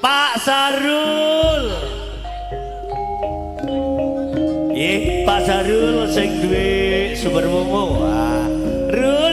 Pak Sarul. Pak Sarul sing duwe sumber momo. Wah, Rul.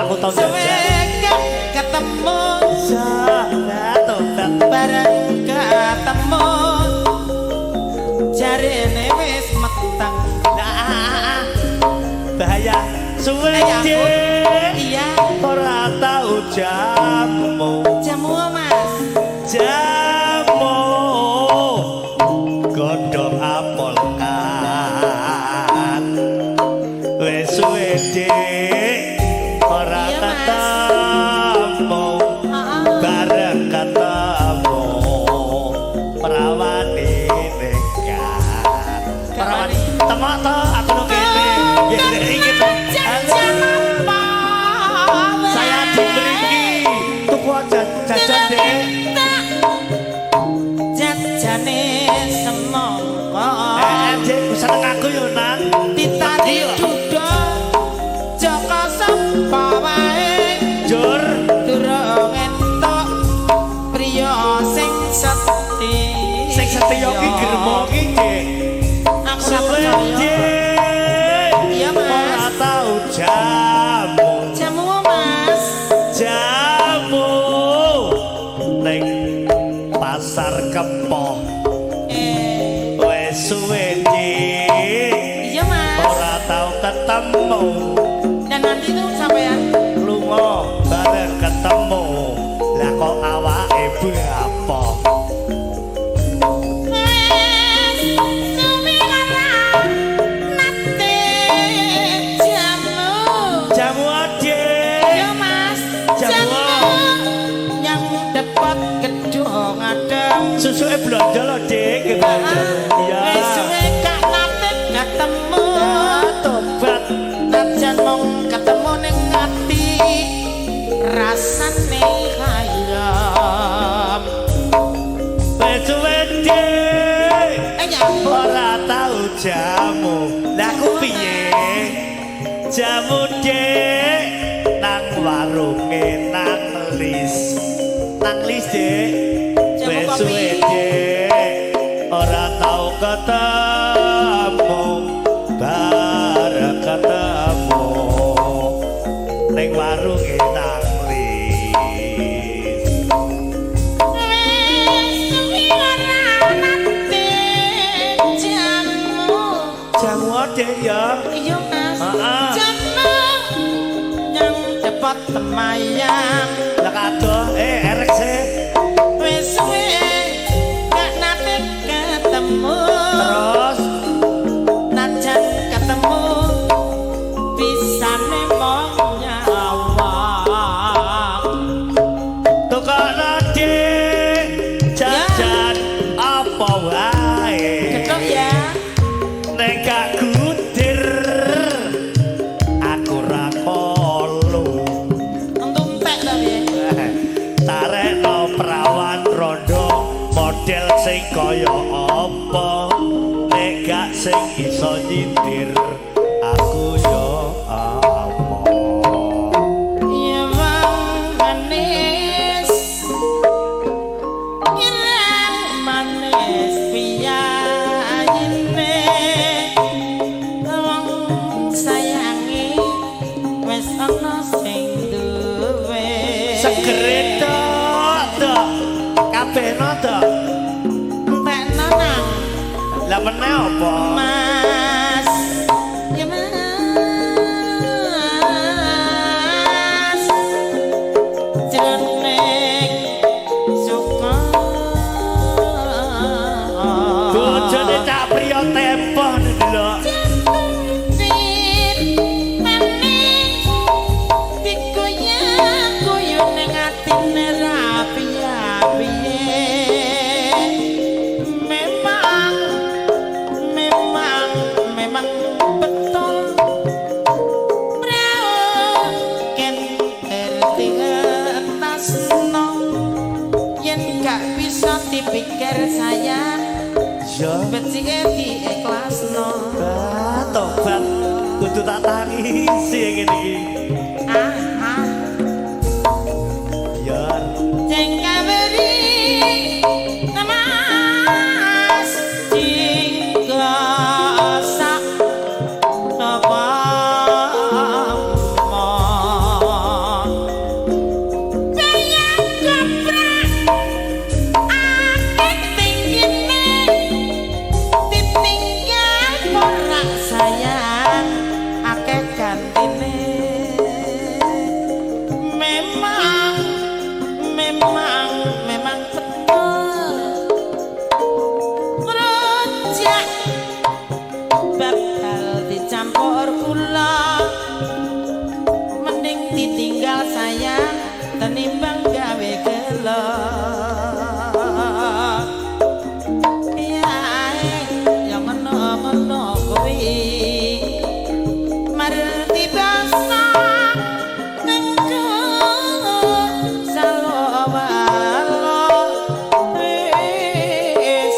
Aku tau jajak ketemu tobat bareng ketemu jarene wis meteng bahaya suwe iya ora tau jamu mas jamu godhong apel kan wis suwe ora ketemu bareng ketemu perawani nekat perawani temak to aku nang kene iki to saya diberi tuku jajan dek jajane semangka dek seneng aku yo nang ditani duduk Joko sapa wae jur durung entuk priya sing setya iki gremo iki aku percaya iya mas ora tau jamu mas jamu ning pasar kepoh wis suwe iya mas ora tau ketemu dan nanti tuh sampean lunga bareng ketemu lah kok awake berapa jamu ade iya mas jamu yang dapat gedung adem susuke blonjo lho dik iya wis suwe gak nate ketemu tobat najan mong ketemu ning ati rasane hayam suwe dik ora tau jamu lah ku piye jamu dik nang warunge nang lis dik wis suwe dik ora tau ketemu bareng ketemu ning warunge nang lis jamu ade ya iya mas heeh jamu yang dapat temayang lah kadoh erek sih wis suwe gak nate ketemu terus najan ketemu bisane mong nyawang tukokno dik jajan apa wae ketok ya nek gak gudir aku ra kolu untung tek ta piye tarekno perawan rondo model sing kaya apa nek gak sing iso nyindir aku yo apa ya wong manis ireng manis piyayine wong sayangi wis ana sing duwe segere tok kabehno tok entekno nang lah meneh apa mas ya mas jroning suka bojone cak priya tempoh ndelok sisike diikhlasno. Tobat kudu tak tangisi ngene iki. Ya. Sing kaweri namas dinggasak napa tenimbang gawe gelo ya ngono kuwi mari dibasa nengko salawalo wis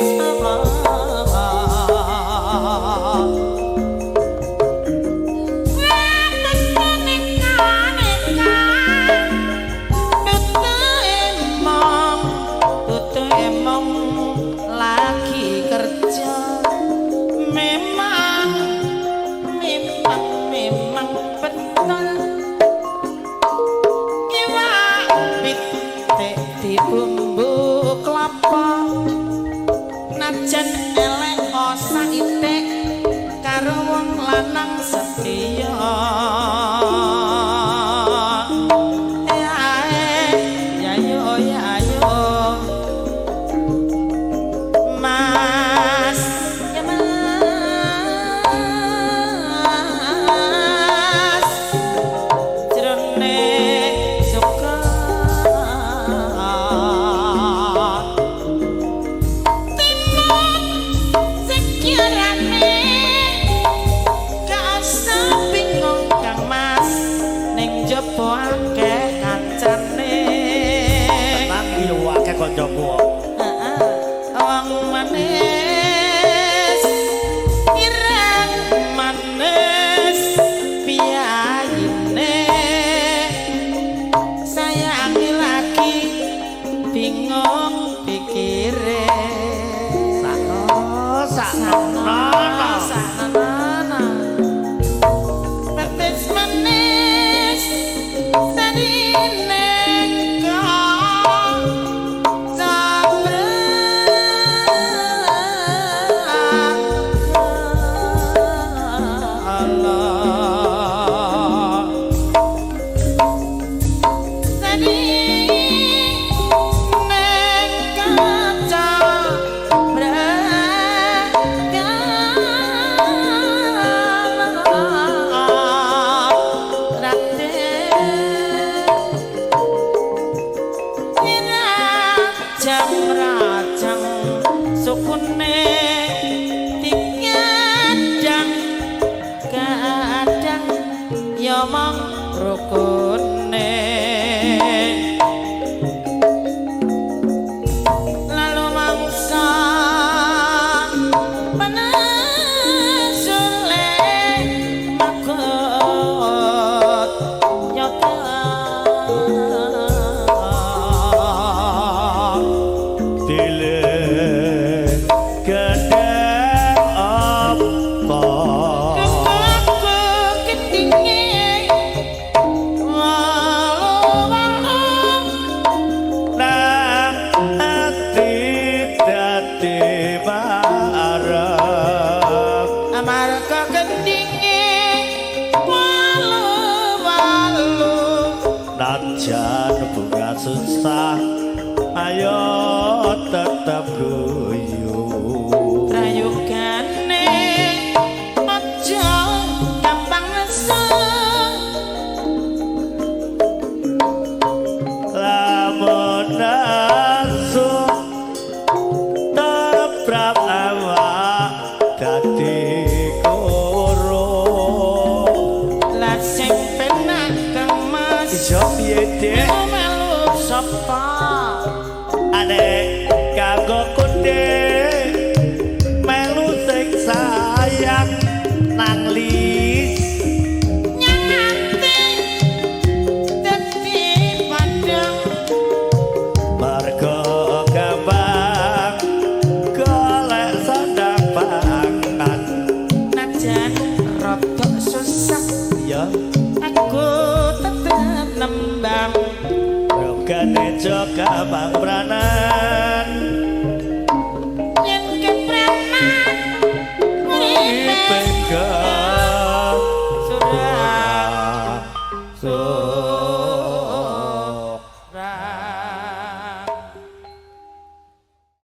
najan elek osa itik karo wong lanang setia ya yo mas ya mas jrone suka akeh kancane Tenang iki yo akeh kancaku. wong manis ireng manis piyayine sayangi lagi bingung pikire sakno betis manis rajang sukune digadang kadang ya mong rukune lalu mangsa panasule makut nyata najan bunga susah ayo tetap guyu rayugane aja gampang nesu lamun nesu tebrap awak dadi koro la sing penak kemas iso piye Dik melu sapa adek kanggo kunde melu manglis nyangati dadi padang mergo gampang golek sandang pangan najan rada susah ya aku tetep nembang rogane joka pangpranan yen kepranan ipeka surah